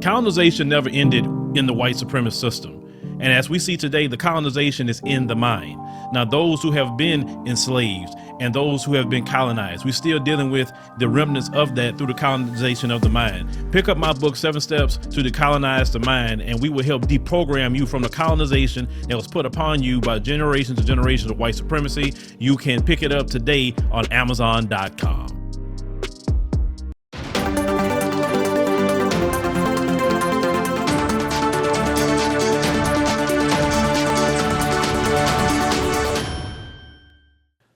Colonization never ended in the white supremacist system. And as we see today, the colonization is in the mind. Now, those who have been enslaved and those who have been colonized, we're still dealing with the remnants of that through the colonization of the mind. Pick up my book, 7 Steps to Decolonize the Mind, and we will help deprogram you from the colonization that was put upon you by generations and generations of white supremacy. You can pick it up today on Amazon.com.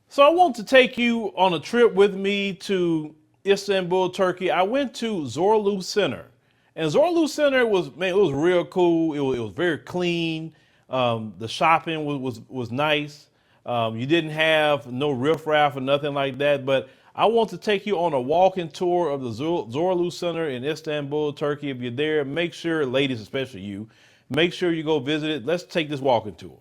So I want to take you on a trip with me to Istanbul, Turkey. I went to Zorlu Center, and Zorlu Center was, man, it was real cool. It was very clean. The shopping was nice. You didn't have no riffraff or nothing like that. But I want to take you on a walking tour of the Zorlu Center in Istanbul, Turkey. If you're there, make sure, ladies, especially you, make sure you go visit it. Let's take this walking tour.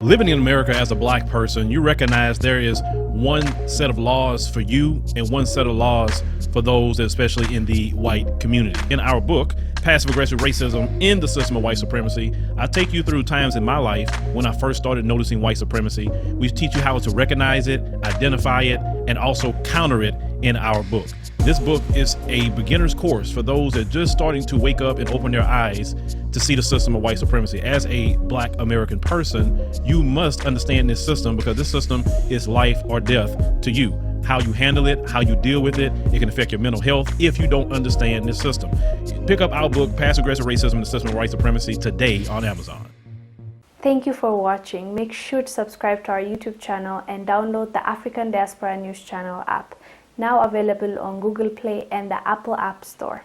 Living in America as a black person, you recognize there is one set of laws for you and one set of laws for those, especially in the white community. In our book, Passive Aggressive Racism in the System of White Supremacy, I take you through times in my life when I first started noticing white supremacy. We teach you how to recognize it, identify it, and also counter it in our book. This book is a beginner's course for those that are just starting to wake up and open their eyes to see the system of white supremacy. As a black American person, you must understand this system because this system is life or death to you. How you handle it, how you deal with it, it can affect your mental health if you don't understand this system. Pick up our book, Passive Aggressive Racism and the System of White Supremacy, today on Amazon. Thank you for watching. Make sure to subscribe to our YouTube channel and download the African Diaspora News Channel app, now available on Google Play and the Apple App Store.